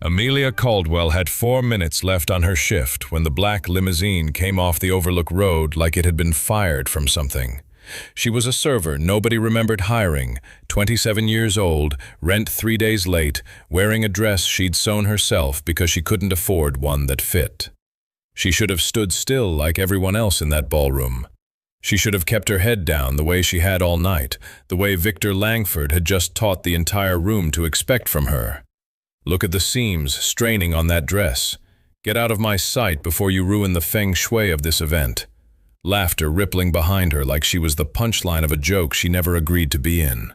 Amelia Caldwell had 4 minutes left on her shift when the black limousine came off the Overlook Road like it had been fired from something. She was a server nobody remembered hiring, 27 years old, rent 3 days late, wearing a dress she'd sewn herself because she couldn't afford one that fit. She should have stood still like everyone else in that ballroom. She should have kept her head down the way she had all night, the way Victor Langford had just taught the entire room to expect from her. Look at the seams straining on that dress. Get out of my sight before you ruin the feng shui of this event. Laughter rippling behind her like she was the punchline of a joke she never agreed to be in.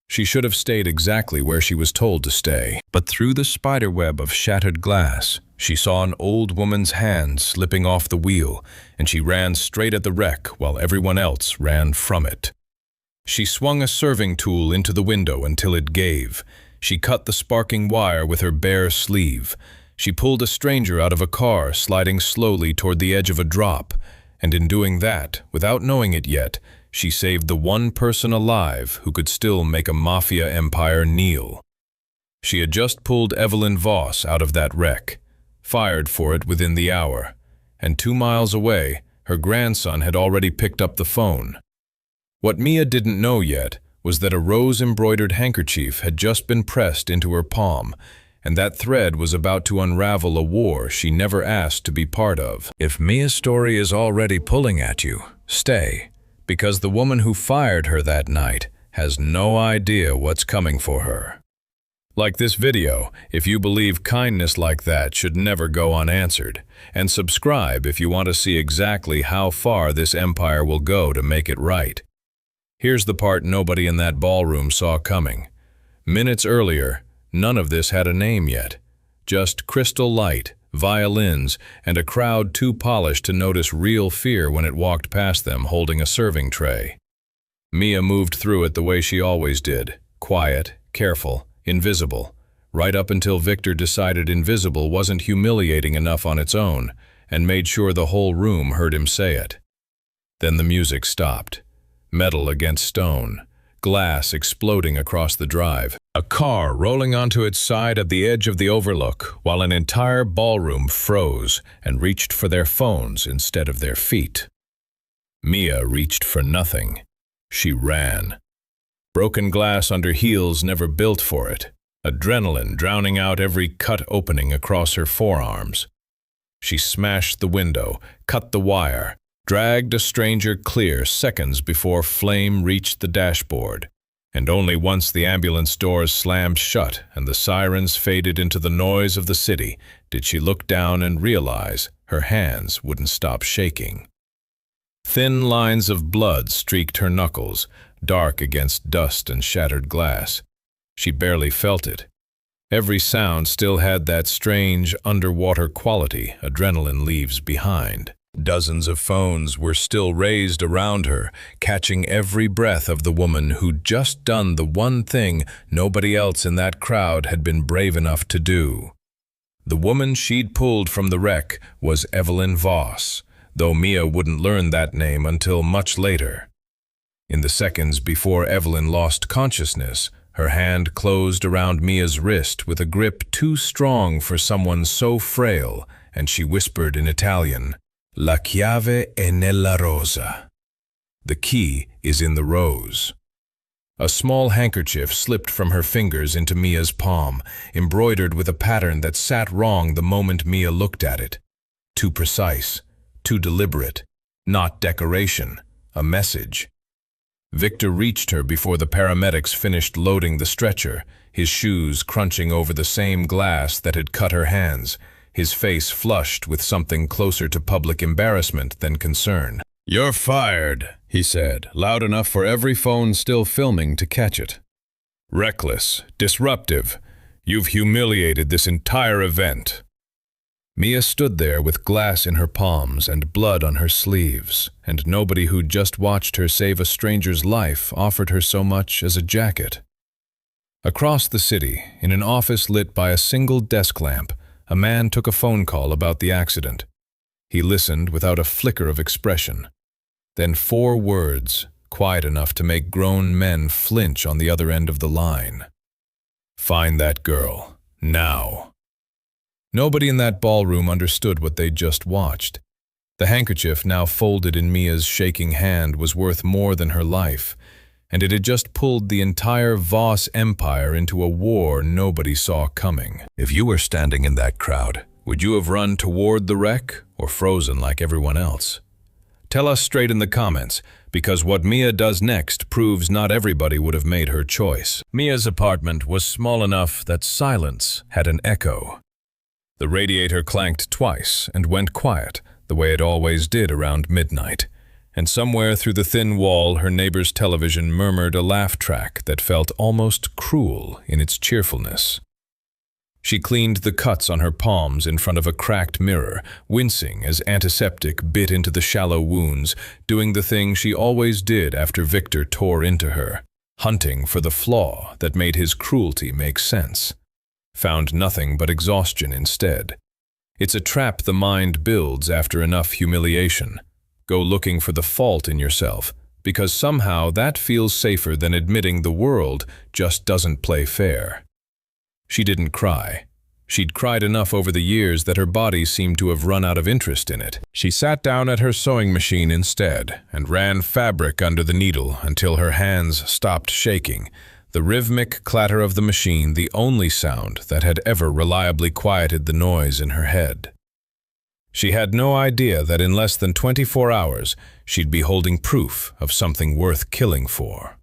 She should have stayed exactly where she was told to stay. But through the spiderweb of shattered glass, she saw an old woman's hand slipping off the wheel, and she ran straight at the wreck while everyone else ran from it. She swung a serving tool into the window until it gave. She cut the sparking wire with her bare sleeve. She pulled a stranger out of a car sliding slowly toward the edge of a drop, and in doing that, without knowing it yet, she saved the one person alive who could still make a Mafia empire kneel. She had just pulled Evelyn Voss out of that wreck, fired for it within the hour, and 2 miles away, her grandson had already picked up the phone. What Mia didn't know yet was that a rose-embroidered handkerchief had just been pressed into her palm, and that thread was about to unravel a war she never asked to be part of. If Mia's story is already pulling at you, stay, because the woman who fired her that night has no idea what's coming for her. Like this video, if you believe kindness like that should never go unanswered, and subscribe if you want to see exactly how far this empire will go to make it right. Here's the part nobody in that ballroom saw coming. Minutes earlier, none of this had a name yet. Just crystal light, violins, and a crowd too polished to notice real fear when it walked past them holding a serving tray. Mia moved through it the way she always did, quiet, careful, invisible, right up until Victor decided invisible wasn't humiliating enough on its own, and made sure the whole room heard him say it. Then the music stopped. Metal against stone, glass exploding across the drive, a car rolling onto its side at the edge of the overlook, while an entire ballroom froze and reached for their phones instead of their feet. Mia reached for nothing. She ran. Broken glass under heels never built for it, adrenaline drowning out every cut opening across her forearms. She smashed the window, cut the wire, dragged a stranger clear seconds before flame reached the dashboard, and only once the ambulance doors slammed shut and the sirens faded into the noise of the city did she look down and realize her hands wouldn't stop shaking. Thin lines of blood streaked her knuckles, dark against dust and shattered glass. She barely felt it. Every sound still had that strange underwater quality adrenaline leaves behind. Dozens of phones were still raised around her, catching every breath of the woman who'd just done the one thing nobody else in that crowd had been brave enough to do. The woman she'd pulled from the wreck was Evelyn Voss, though Mia wouldn't learn that name until much later. In the seconds before Evelyn lost consciousness, her hand closed around Mia's wrist with a grip too strong for someone so frail, and she whispered in Italian, "La chiave è nella rosa." The key is in the rose. A small handkerchief slipped from her fingers into Mia's palm, embroidered with a pattern that sat wrong the moment Mia looked at it. Too precise, too deliberate, not decoration, a message. Victor reached her before the paramedics finished loading the stretcher, his shoes crunching over the same glass that had cut her hands, his face flushed with something closer to public embarrassment than concern. "You're fired," he said, loud enough for every phone still filming to catch it. "Reckless, disruptive. You've humiliated this entire event." Mia stood there with glass in her palms and blood on her sleeves, and nobody who'd just watched her save a stranger's life offered her so much as a jacket. Across the city, in an office lit by a single desk lamp, a man took a phone call about the accident. He listened without a flicker of expression. Then 4 words, quiet enough to make grown men flinch on the other end of the line. "Find that girl, now." Nobody in that ballroom understood what they'd just watched. The handkerchief, now folded in Mia's shaking hand, was worth more than her life, and it had just pulled the entire Voss empire into a war nobody saw coming. If you were standing in that crowd, would you have run toward the wreck or frozen like everyone else? Tell us straight in the comments, because what Mia does next proves not everybody would have made her choice. Mia's apartment was small enough that silence had an echo. The radiator clanked twice and went quiet, the way it always did around midnight, and somewhere through the thin wall her neighbor's television murmured a laugh track that felt almost cruel in its cheerfulness. She cleaned the cuts on her palms in front of a cracked mirror, wincing as antiseptic bit into the shallow wounds, doing the thing she always did after Victor tore into her, hunting for the flaw that made his cruelty make sense. Found nothing but exhaustion instead. It's a trap the mind builds after enough humiliation. Go looking for the fault in yourself, because somehow that feels safer than admitting the world just doesn't play fair. She didn't cry. She'd cried enough over the years that her body seemed to have run out of interest in it. She sat down at her sewing machine instead and ran fabric under the needle until her hands stopped shaking, the rhythmic clatter of the machine the only sound that had ever reliably quieted the noise in her head. She had no idea that in less than 24 hours she'd be holding proof of something worth killing for.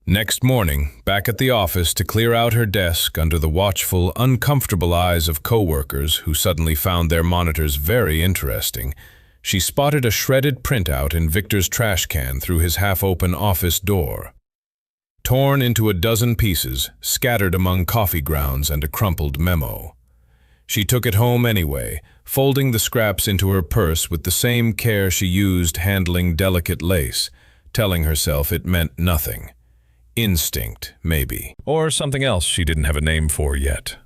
Next morning, back at the office to clear out her desk under the watchful, uncomfortable eyes of coworkers who suddenly found their monitors very interesting, she spotted a shredded printout in Victor's trash can through his half-open office door. Torn into a dozen pieces, scattered among coffee grounds and a crumpled memo. She took it home anyway, folding the scraps into her purse with the same care she used handling delicate lace, telling herself it meant nothing. Instinct, maybe. Or something else she didn't have a name for yet.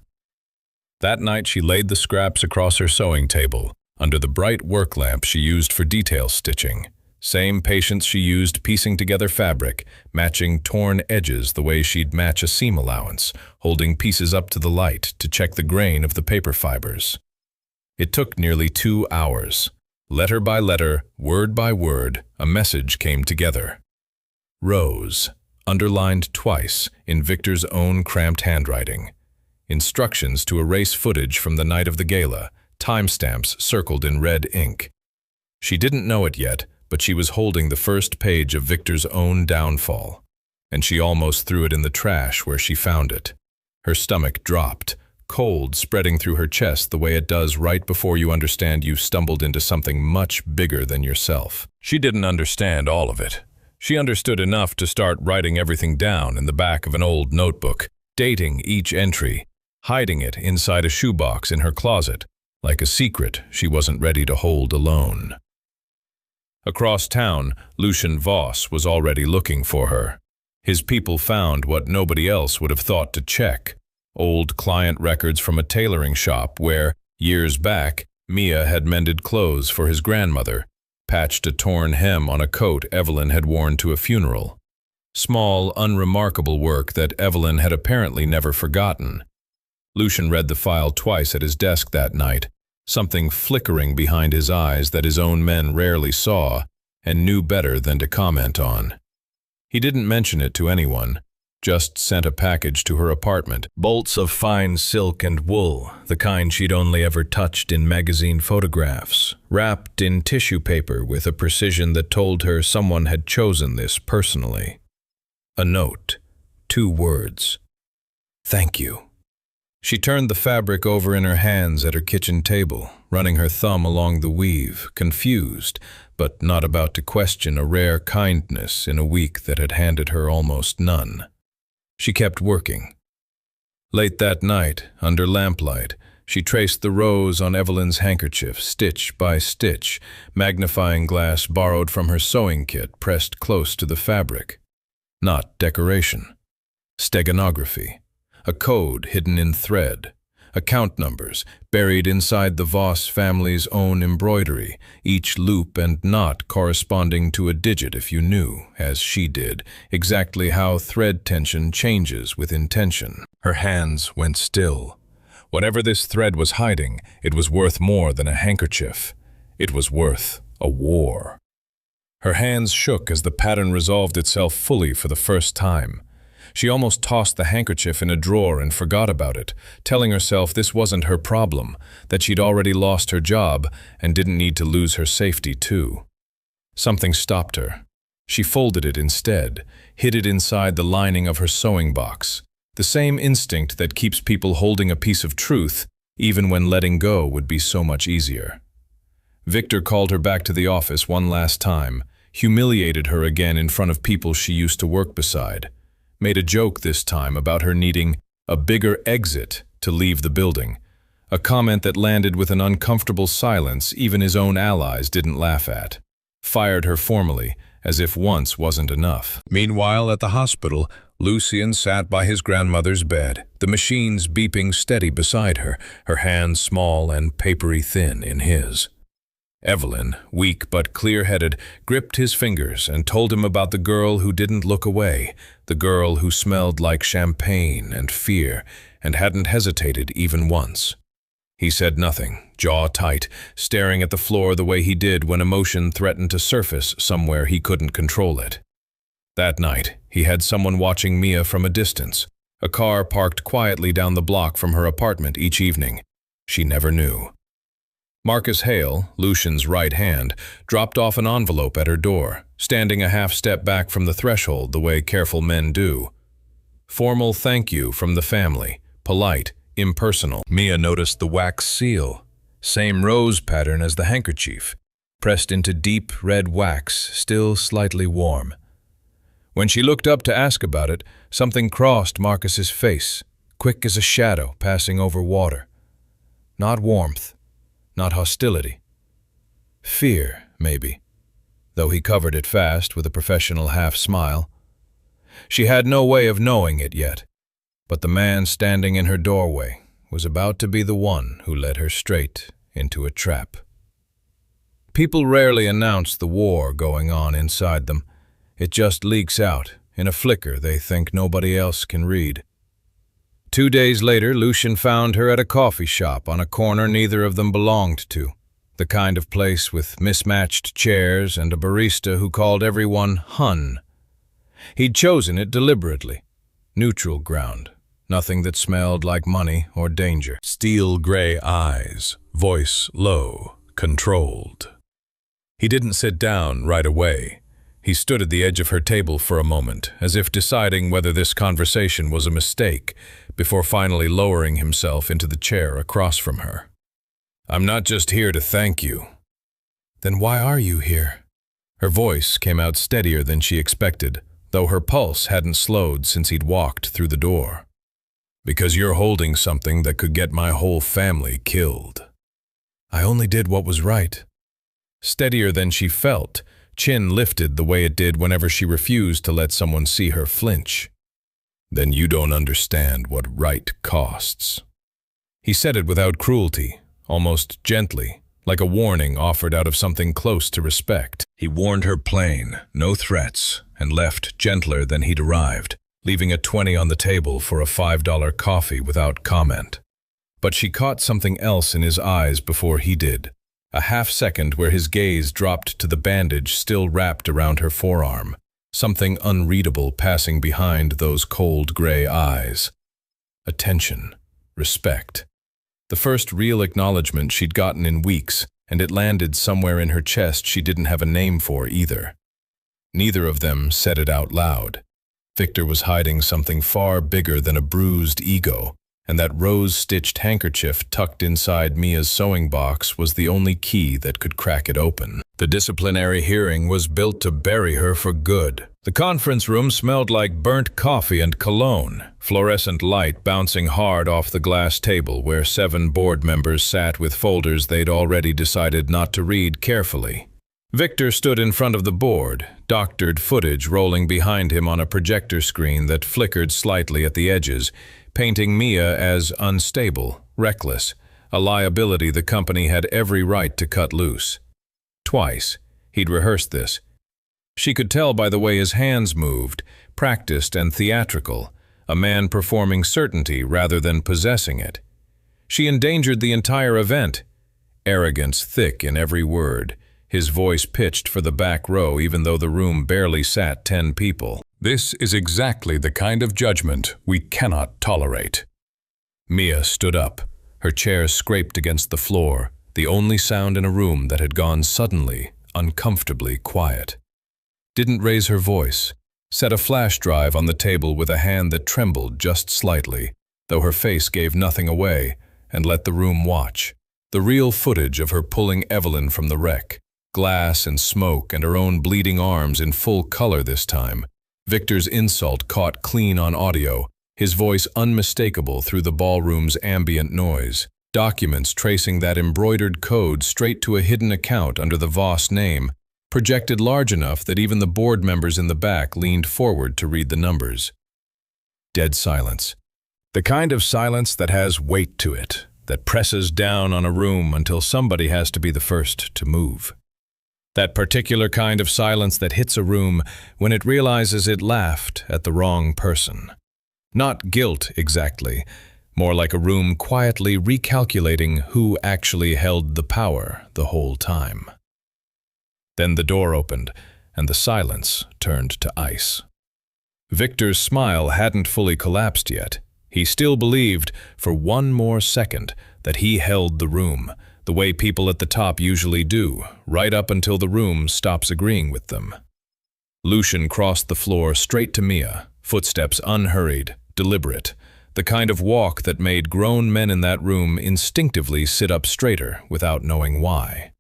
That night she laid the scraps across her sewing table, under the bright work lamp she used for detail stitching. Same patience she used piecing together fabric, matching torn edges the way she'd match a seam allowance, holding pieces up to the light to check the grain of the paper fibers. It took nearly 2 hours. Letter by letter, word by word, a message came together. Rose, underlined twice in Victor's own cramped handwriting. Instructions to erase footage from the night of the gala, timestamps circled in red ink. She didn't know it yet, but she was holding the first page of Victor's own downfall, and she almost threw it in the trash where she found it. Her stomach dropped, cold spreading through her chest the way it does right before you understand you've stumbled into something much bigger than yourself. She didn't understand all of it. She understood enough to start writing everything down in the back of an old notebook, dating each entry, hiding it inside a shoebox in her closet, like a secret she wasn't ready to hold alone. Across town, Lucian Voss was already looking for her. His people found what nobody else would have thought to check: old client records from a tailoring shop where, years back, Mia had mended clothes for his grandmother, patched a torn hem on a coat Evelyn had worn to a funeral. Small, unremarkable work that Evelyn had apparently never forgotten. Lucian read the file twice at his desk that night, something flickering behind his eyes that his own men rarely saw and knew better than to comment on. He didn't mention it to anyone, just sent a package to her apartment, bolts of fine silk and wool, the kind she'd only ever touched in magazine photographs, wrapped in tissue paper with a precision that told her someone had chosen this personally. A note, 2 words: "Thank you." She turned the fabric over in her hands at her kitchen table, running her thumb along the weave, confused, but not about to question a rare kindness in a week that had handed her almost none. She kept working. Late that night, under lamplight, she traced the rows on Evelyn's handkerchief, stitch by stitch, magnifying glass borrowed from her sewing kit pressed close to the fabric. Not decoration. Steganography. A code hidden in thread. Account numbers buried inside the Voss family's own embroidery, each loop and knot corresponding to a digit if you knew, as she did, exactly how thread tension changes with intention. Her hands went still. Whatever this thread was hiding, it was worth more than a handkerchief. It was worth a war. Her hands shook as the pattern resolved itself fully for the first time. She almost tossed the handkerchief in a drawer and forgot about it, telling herself this wasn't her problem, that she'd already lost her job and didn't need to lose her safety too. Something stopped her. She folded it instead, hid it inside the lining of her sewing box. The same instinct that keeps people holding a piece of truth, even when letting go would be so much easier. Victor called her back to the office one last time, humiliated her again in front of people she used to work beside, made a joke this time about her needing a bigger exit to leave the building, a comment that landed with an uncomfortable silence even his own allies didn't laugh at, fired her formally, as if once wasn't enough. Meanwhile, at the hospital, Lucian sat by his grandmother's bed, the machines beeping steady beside her, her hands small and papery thin in his. Evelyn, weak but clear-headed, gripped his fingers and told him about the girl who didn't look away, the girl who smelled like champagne and fear and hadn't hesitated even once. He said nothing, jaw tight, staring at the floor the way he did when emotion threatened to surface somewhere he couldn't control it. That night, he had someone watching Mia from a distance, a car parked quietly down the block from her apartment each evening. She never knew. Marcus Hale, Lucian's right hand, dropped off an envelope at her door, standing a half step back from the threshold the way careful men do. Formal thank you from the family, polite, impersonal. Mia noticed the wax seal, same rose pattern as the handkerchief, pressed into deep red wax, still slightly warm. When she looked up to ask about it, something crossed Marcus's face, quick as a shadow passing over water. Not warmth, not hostility. Fear, maybe, though he covered it fast with a professional half-smile. She had no way of knowing it yet, but the man standing in her doorway was about to be the one who led her straight into a trap. People rarely announce the war going on inside them. It just leaks out, in a flicker they think nobody else can read. 2 days later, Lucian found her at a coffee shop on a corner neither of them belonged to, the kind of place with mismatched chairs and a barista who called everyone Hun. He'd chosen it deliberately, neutral ground, nothing that smelled like money or danger. Steel gray eyes, voice low, controlled. He didn't sit down right away. He stood at the edge of her table for a moment, as if deciding whether this conversation was a mistake, before finally lowering himself into the chair across from her. "I'm not just here to thank you." "Then why are you here?" Her voice came out steadier than she expected, though her pulse hadn't slowed since he'd walked through the door. "Because you're holding something that could get my whole family killed." "I only did what was right." Steadier than she felt, chin lifted the way it did whenever she refused to let someone see her flinch. "Then you don't understand what right costs." He said it without cruelty, almost gently, like a warning offered out of something close to respect. He warned her plain, no threats, and left gentler than he'd arrived, leaving a 20 on the table for a $5 coffee without comment. But she caught something else in his eyes before he did. A half-second where his gaze dropped to the bandage still wrapped around her forearm, something unreadable passing behind those cold gray eyes. Attention, respect. The first real acknowledgement she'd gotten in weeks, and it landed somewhere in her chest she didn't have a name for either. Neither of them said it out loud. Victor was hiding something far bigger than a bruised ego, and that rose-stitched handkerchief tucked inside Mia's sewing box was the only key that could crack it open. The disciplinary hearing was built to bury her for good. The conference room smelled like burnt coffee and cologne, fluorescent light bouncing hard off the glass table where 7 board members sat with folders they'd already decided not to read carefully. Victor stood in front of the board, doctored footage rolling behind him on a projector screen that flickered slightly at the edges, painting Mia as unstable, reckless, a liability the company had every right to cut loose. Twice, he'd rehearsed this. She could tell by the way his hands moved, practiced and theatrical, a man performing certainty rather than possessing it. She endangered the entire event. Arrogance thick in every word, his voice pitched for the back row even though the room barely sat 10 people. This is exactly the kind of judgment we cannot tolerate. Mia stood up. Her chair scraped against the floor, the only sound in a room that had gone suddenly, uncomfortably quiet. Didn't raise her voice. Set a flash drive on the table with a hand that trembled just slightly, though her face gave nothing away, and let the room watch. The real footage of her pulling Evelyn from the wreck. Glass and smoke and her own bleeding arms in full color this time. Victor's insult caught clean on audio, his voice unmistakable through the ballroom's ambient noise. Documents tracing that embroidered code straight to a hidden account under the Voss name, projected large enough that even the board members in the back leaned forward to read the numbers. Dead silence. The kind of silence that has weight to it, that presses down on a room until somebody has to be the first to move. That particular kind of silence that hits a room when it realizes it laughed at the wrong person. Not guilt exactly, more like a room quietly recalculating who actually held the power the whole time. Then the door opened, and the silence turned to ice. Victor's smile hadn't fully collapsed yet. He still believed, for one more second, that he held the room, the way people at the top usually do, right up until the room stops agreeing with them. Lucian crossed the floor straight to Mia, footsteps unhurried, deliberate, the kind of walk that made grown men in that room instinctively sit up straighter without knowing why.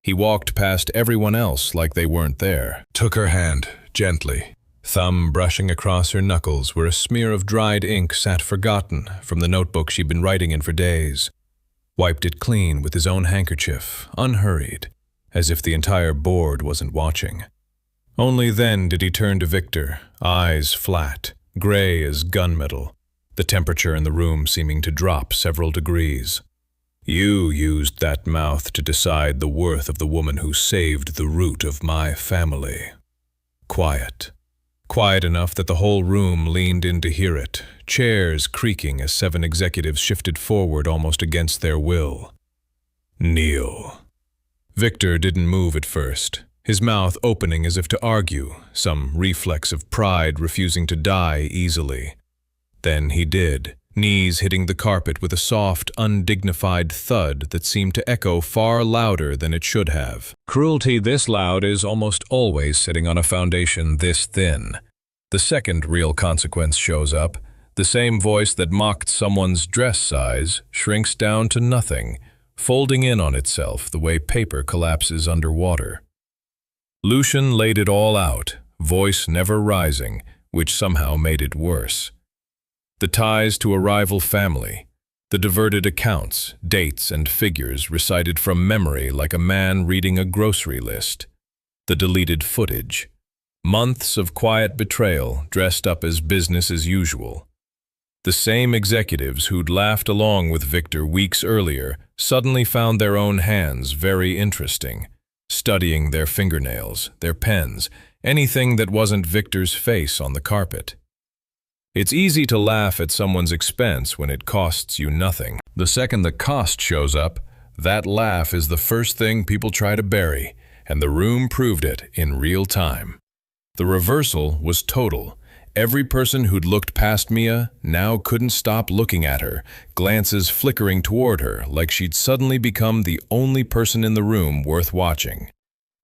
He walked past everyone else like they weren't there, took her hand, gently, thumb brushing across her knuckles where a smear of dried ink sat forgotten from the notebook she'd been writing in for days. Wiped it clean with his own handkerchief, unhurried, as if the entire board wasn't watching. Only then did he turn to Victor, eyes flat, gray as gunmetal, the temperature in the room seeming to drop several degrees. You used that mouth to decide the worth of the woman who saved the root of my family. Quiet. Quiet enough that the whole room leaned in to hear it, chairs creaking as 7 executives shifted forward almost against their will. Kneel. Victor didn't move at first, his mouth opening as if to argue, some reflex of pride refusing to die easily. Then he did, knees hitting the carpet with a soft, undignified thud that seemed to echo far louder than it should have. Cruelty this loud is almost always sitting on a foundation this thin. The second real consequence shows up. The same voice that mocked someone's dress size shrinks down to nothing, folding in on itself the way paper collapses underwater. Lucian laid it all out, voice never rising, which somehow made it worse. The ties to a rival family, the diverted accounts, dates, and figures recited from memory like a man reading a grocery list, the deleted footage, months of quiet betrayal dressed up as business as usual. The same executives who'd laughed along with Victor weeks earlier suddenly found their own hands very interesting, studying their fingernails, their pens, anything that wasn't Victor's face on the carpet. It's easy to laugh at someone's expense when it costs you nothing. The second the cost shows up, that laugh is the first thing people try to bury, and the room proved it in real time. The reversal was total. Every person who'd looked past Mia now couldn't stop looking at her, glances flickering toward her like she'd suddenly become the only person in the room worth watching.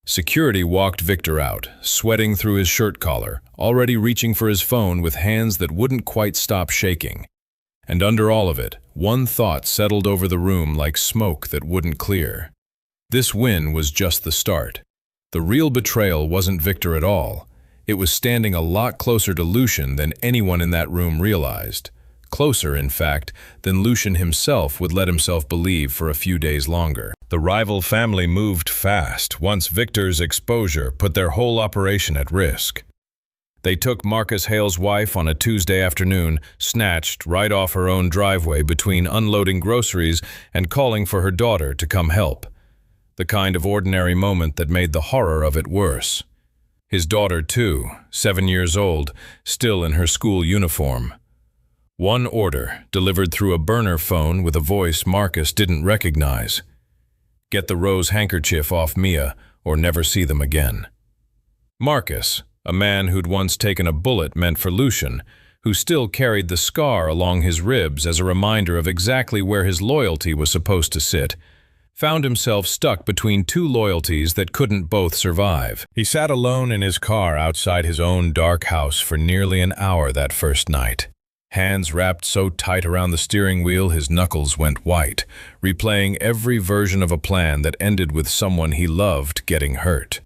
Security walked Victor out, sweating through his shirt collar, already reaching for his phone with hands that wouldn't quite stop shaking. And under all of it, one thought settled over the room like smoke that wouldn't clear. This win was just the start. The real betrayal wasn't Victor at all. It was standing a lot closer to Lucian than anyone in that room realized. Closer, in fact, than Lucian himself would let himself believe for a few days longer. The rival family moved fast once Victor's exposure put their whole operation at risk. They took Marcus Hale's wife on a Tuesday afternoon, snatched right off her own driveway between unloading groceries and calling for her daughter to come help. The kind of ordinary moment that made the horror of it worse. His daughter, too, 7 years old, still in her school uniform. One order, delivered through a burner phone with a voice Marcus didn't recognize. Get the rose handkerchief off Mia, or never see them again. Marcus, a man who'd once taken a bullet meant for Lucian, who still carried the scar along his ribs as a reminder of exactly where his loyalty was supposed to sit, found himself stuck between two loyalties that couldn't both survive. He sat alone in his car outside his own dark house for nearly an hour that first night. Hands wrapped so tight around the steering wheel his knuckles went white, replaying every version of a plan that ended with someone he loved getting hurt.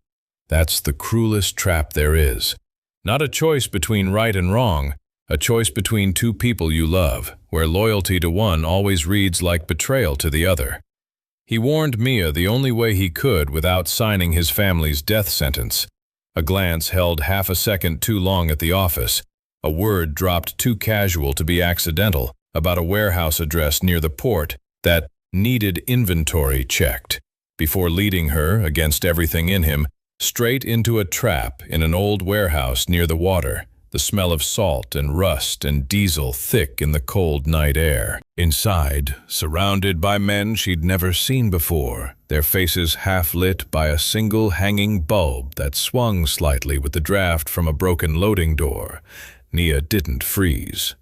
That's the cruelest trap there is. Not a choice between right and wrong, a choice between two people you love, where loyalty to one always reads like betrayal to the other. He warned Mia the only way he could without signing his family's death sentence. A glance held half a second too long at the office, a word dropped too casual to be accidental about a warehouse address near the port that needed inventory checked, before leading her, against everything in him, straight into a trap in an old warehouse near the water, the smell of salt and rust and diesel thick in the cold night air. Inside, surrounded by men she'd never seen before, their faces half lit by a single hanging bulb that swung slightly with the draft from a broken loading door, Nia didn't freeze.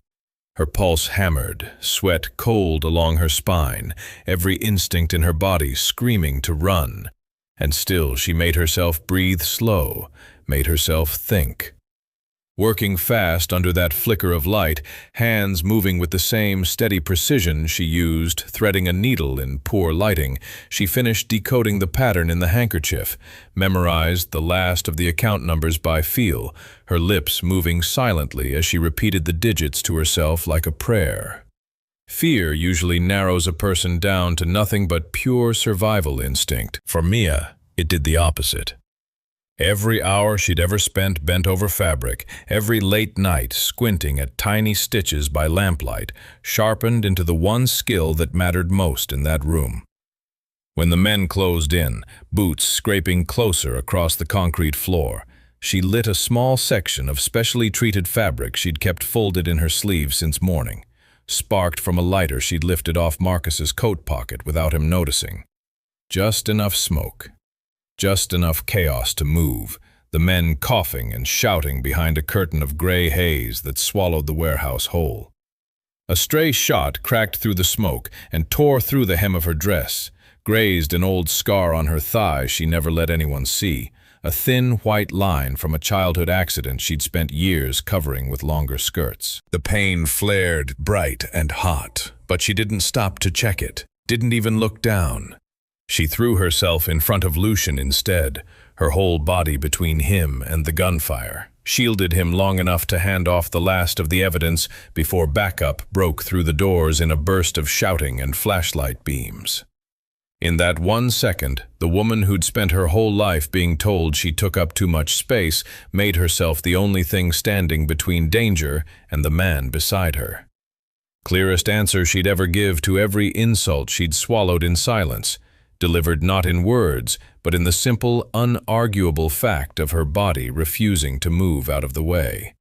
Her pulse hammered, sweat cold along her spine, every instinct in her body screaming to run. And still she made herself breathe slow, made herself think. Working fast under that flicker of light, hands moving with the same steady precision she used threading a needle in poor lighting, she finished decoding the pattern in the handkerchief, memorized the last of the account numbers by feel, her lips moving silently as she repeated the digits to herself like a prayer. Fear usually narrows a person down to nothing but pure survival instinct. For Mia, it did the opposite. Every hour she'd ever spent bent over fabric, every late night squinting at tiny stitches by lamplight, sharpened into the one skill that mattered most in that room. When the men closed in, boots scraping closer across the concrete floor, she lit a small section of specially treated fabric she'd kept folded in her sleeve since morning, sparked from a lighter she'd lifted off Marcus's coat pocket without him noticing. Just enough smoke. Just enough chaos to move, the men coughing and shouting behind a curtain of gray haze that swallowed the warehouse whole. A stray shot cracked through the smoke and tore through the hem of her dress, grazed an old scar on her thigh she never let anyone see, a thin white line from a childhood accident she'd spent years covering with longer skirts. The pain flared bright and hot, but she didn't stop to check it, didn't even look down. She threw herself in front of Lucian instead, her whole body between him and the gunfire, shielded him long enough to hand off the last of the evidence before backup broke through the doors in a burst of shouting and flashlight beams. In that 1 second, the woman who'd spent her whole life being told she took up too much space made herself the only thing standing between danger and the man beside her. Clearest answer she'd ever give to every insult she'd swallowed in silence, delivered not in words, but in the simple, unarguable fact of her body refusing to move out of the way.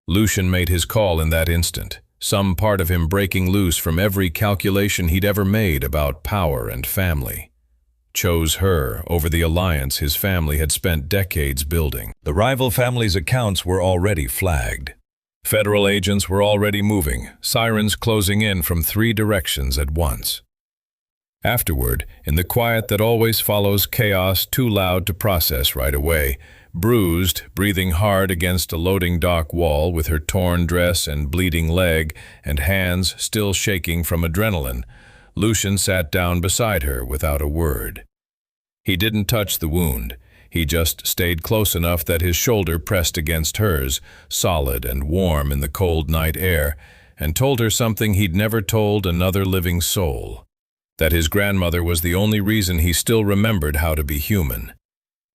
Lucian made his call in that instant, some part of him breaking loose from every calculation he'd ever made about power and family. Chose her over the alliance his family had spent decades building. The rival family's accounts were already flagged. Federal agents were already moving, sirens closing in from 3 directions at once. Afterward, in the quiet that always follows chaos too loud to process right away, bruised, breathing hard against a loading dock wall with her torn dress and bleeding leg and hands still shaking from adrenaline, Lucian sat down beside her without a word. He didn't touch the wound. He just stayed close enough that his shoulder pressed against hers, solid and warm in the cold night air, and told her something he'd never told another living soul. That his grandmother was the only reason he still remembered how to be human.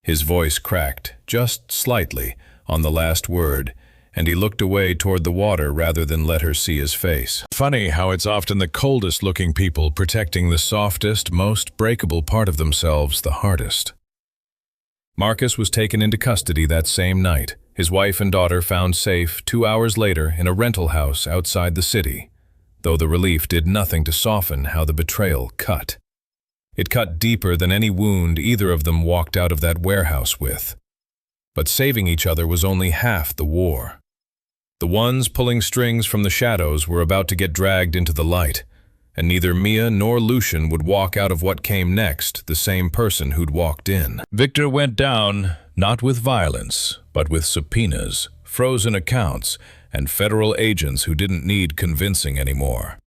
His voice cracked, just slightly, on the last word, and he looked away toward the water rather than let her see his face. Funny how it's often the coldest-looking people protecting the softest, most breakable part of themselves the hardest. Marcus was taken into custody that same night, His wife and daughter found safe 2 hours later in a rental house outside the city, though the relief did nothing to soften how the betrayal cut. It cut deeper than any wound either of them walked out of that warehouse with. But saving each other was only half the war. The ones pulling strings from the shadows were about to get dragged into the light, and neither Mia nor Lucian would walk out of what came next the same person who'd walked in. Victor went down, not with violence, but with subpoenas, frozen accounts, and federal agents who didn't need convincing anymore.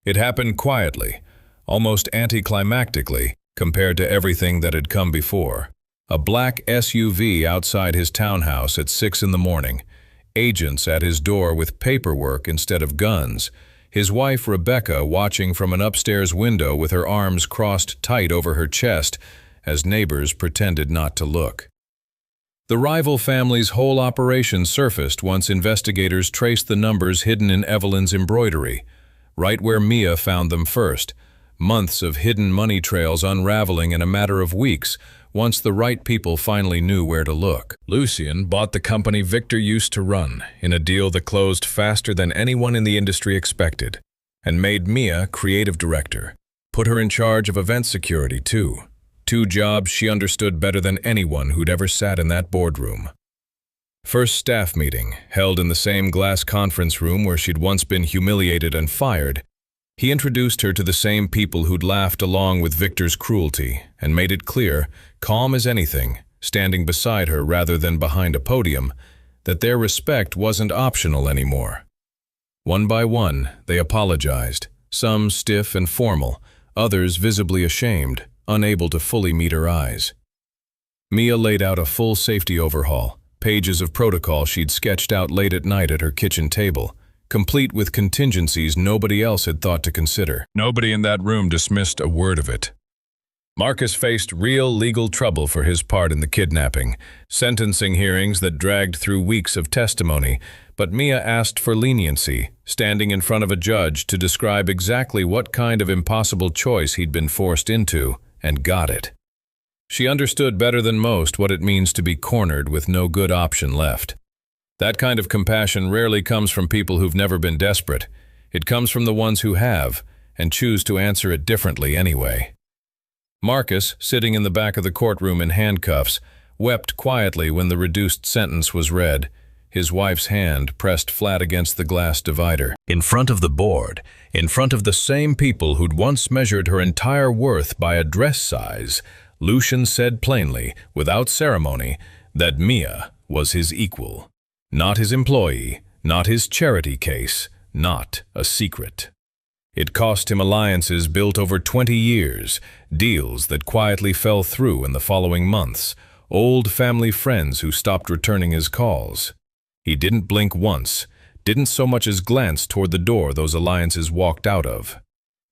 It happened quietly, almost anticlimactically, compared to everything that had come before. A black SUV outside his townhouse at 6 in the morning, agents at his door with paperwork instead of guns, his wife Rebecca watching from an upstairs window with her arms crossed tight over her chest as neighbors pretended not to look. The rival family's whole operation surfaced once investigators traced the numbers hidden in Evelyn's embroidery, right where Mia found them first, months of hidden money trails unraveling in a matter of weeks once the right people finally knew where to look. Lucian bought the company Victor used to run in a deal that closed faster than anyone in the industry expected, and made Mia creative director, put her in charge of event security too. 2 jobs she understood better than anyone who'd ever sat in that boardroom. First staff meeting, held in the same glass conference room where she'd once been humiliated and fired, he introduced her to the same people who'd laughed along with Victor's cruelty and made it clear, calm as anything, standing beside her rather than behind a podium, that their respect wasn't optional anymore. One by one, they apologized, some stiff and formal, others visibly ashamed, unable to fully meet her eyes. Mia laid out a full safety overhaul, pages of protocol she'd sketched out late at night at her kitchen table, complete with contingencies nobody else had thought to consider. Nobody in that room dismissed a word of it. Marcus faced real legal trouble for his part in the kidnapping, sentencing hearings that dragged through weeks of testimony, but Mia asked for leniency, standing in front of a judge to describe exactly what kind of impossible choice he'd been forced into, and got it. She understood better than most what it means to be cornered with no good option left. That kind of compassion rarely comes from people who've never been desperate. It comes from the ones who have, and choose to answer it differently anyway. Marcus, sitting in the back of the courtroom in handcuffs, wept quietly when the reduced sentence was read, his wife's hand pressed flat against the glass divider. In front of the board, in front of the same people who'd once measured her entire worth by a dress size, Lucian said plainly, without ceremony, that Mia was his equal. Not his employee, not his charity case, not a secret. It cost him alliances built over 20 years, deals that quietly fell through in the following months, old family friends who stopped returning his calls. He didn't blink once, didn't so much as glance toward the door those alliances walked out of.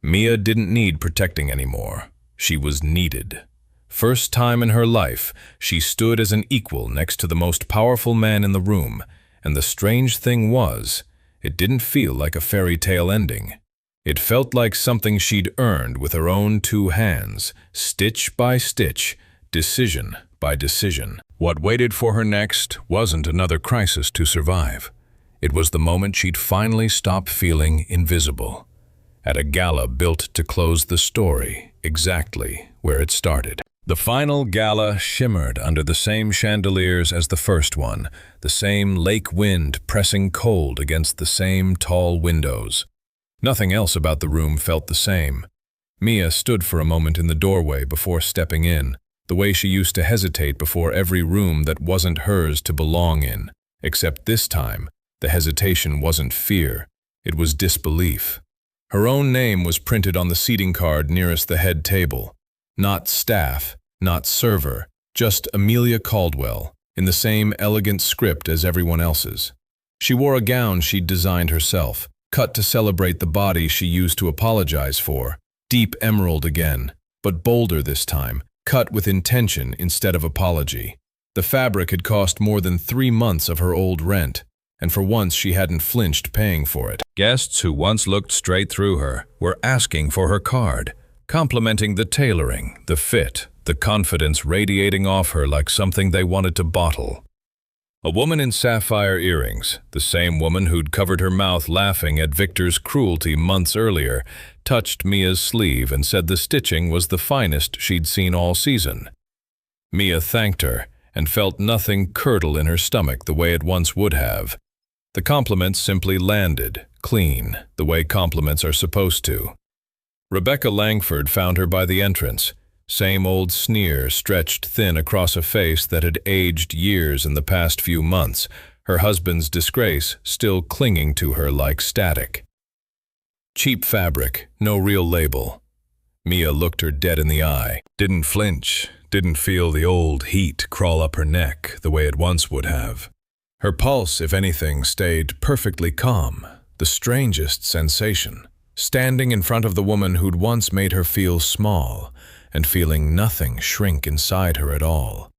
Mia didn't need protecting anymore. She was needed. First time in her life, she stood as an equal next to the most powerful man in the room, and the strange thing was, it didn't feel like a fairy tale ending. It felt like something she'd earned with her own 2 hands, stitch by stitch, decision by decision. What waited for her next wasn't another crisis to survive. It was the moment she'd finally stop feeling invisible. At a gala built to close the story, exactly where it started. The final gala shimmered under the same chandeliers as the first one, the same lake wind pressing cold against the same tall windows. Nothing else about the room felt the same. Mia stood for a moment in the doorway before stepping in, the way she used to hesitate before every room that wasn't hers to belong in, except this time, the hesitation wasn't fear, it was disbelief. Her own name was printed on the seating card nearest the head table. Not staff, not server, just Amelia Caldwell, in the same elegant script as everyone else's. She wore a gown she'd designed herself, cut to celebrate the body she used to apologize for, deep emerald again, but bolder this time, cut with intention instead of apology. The fabric had cost more than 3 months of her old rent, and for once she hadn't flinched paying for it. Guests who once looked straight through her were asking for her card, complimenting the tailoring, the fit, the confidence radiating off her like something they wanted to bottle. A woman in sapphire earrings, the same woman who'd covered her mouth laughing at Victor's cruelty months earlier, touched Mia's sleeve and said the stitching was the finest she'd seen all season. Mia thanked her and felt nothing curdle in her stomach the way it once would have. The compliments simply landed, clean, the way compliments are supposed to. Rebecca Langford found her by the entrance. Same old sneer stretched thin across a face that had aged years in the past few months, her husband's disgrace still clinging to her like static. Cheap fabric, no real label. Mia looked her dead in the eye, didn't flinch, didn't feel the old heat crawl up her neck the way it once would have. Her pulse, if anything, stayed perfectly calm, the strangest sensation, standing in front of the woman who'd once made her feel small, and feeling nothing shrink inside her at all.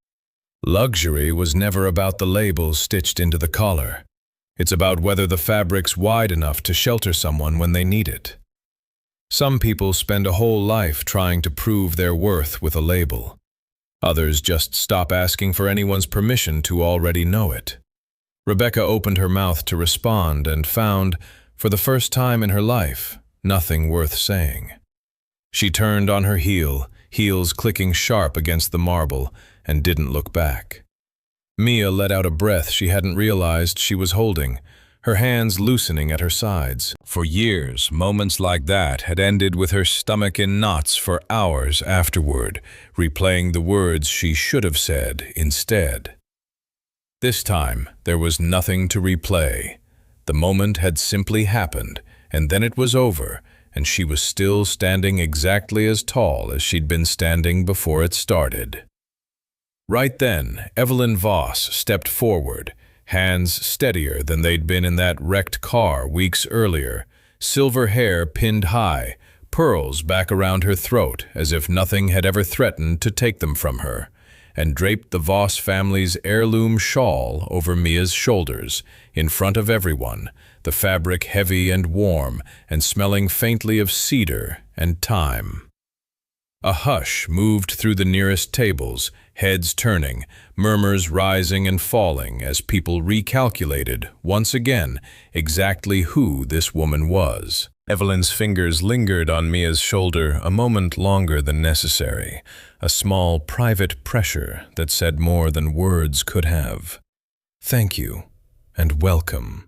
Luxury was never about the labels stitched into the collar. It's about whether the fabric's wide enough to shelter someone when they need it. Some people spend a whole life trying to prove their worth with a label. Others just stop asking for anyone's permission to already know it. Rebecca opened her mouth to respond and found, for the first time in her life, nothing worth saying. She turned on her heel, heels clicking sharp against the marble, and didn't look back. Mia let out a breath she hadn't realized she was holding, her hands loosening at her sides. For years, moments like that had ended with her stomach in knots for hours afterward, replaying the words she should have said instead. This time, there was nothing to replay. The moment had simply happened, and then it was over, and she was still standing exactly as tall as she'd been standing before it started. Right then, Evelyn Voss stepped forward, hands steadier than they'd been in that wrecked car weeks earlier, silver hair pinned high, pearls back around her throat as if nothing had ever threatened to take them from her, and draped the Voss family's heirloom shawl over Mia's shoulders, in front of everyone, the fabric heavy and warm and smelling faintly of cedar and thyme. A hush moved through the nearest tables, heads turning, murmurs rising and falling as people recalculated, once again, exactly who this woman was. Evelyn's fingers lingered on Mia's shoulder a moment longer than necessary, a small private pressure that said more than words could have. Thank you, and welcome.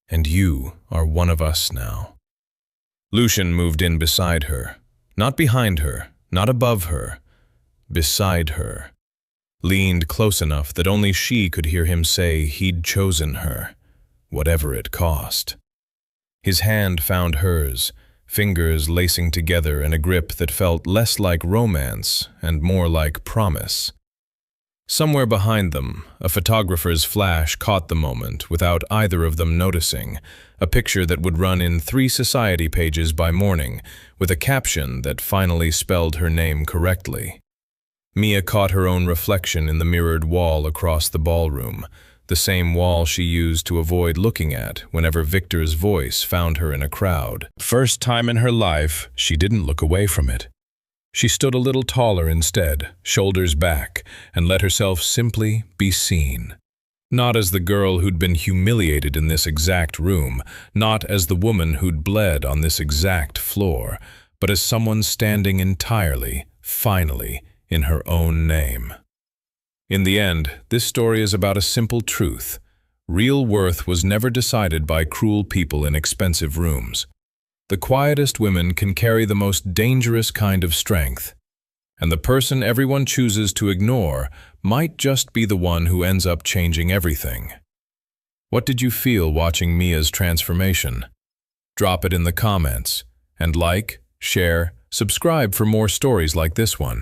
And you are one of us now. Lucian moved in beside her, not behind her, not above her, beside her. Leaned close enough that only she could hear him say he'd chosen her, whatever it cost. His hand found hers, fingers lacing together in a grip that felt less like romance and more like promise. Somewhere behind them, a photographer's flash caught the moment without either of them noticing, a picture that would run in 3 society pages by morning, with a caption that finally spelled her name correctly. Mia caught her own reflection in the mirrored wall across the ballroom, the same wall she used to avoid looking at whenever Victor's voice found her in a crowd. First time in her life, she didn't look away from it. She stood a little taller instead, shoulders back, and let herself simply be seen. Not as the girl who'd been humiliated in this exact room, not as the woman who'd bled on this exact floor, but as someone standing entirely, finally, in her own name. In the end, this story is about a simple truth. Real worth was never decided by cruel people in expensive rooms. The quietest women can carry the most dangerous kind of strength, and the person everyone chooses to ignore might just be the one who ends up changing everything. What did you feel watching Mia's transformation? Drop it in the comments, and like, share, subscribe for more stories like this one.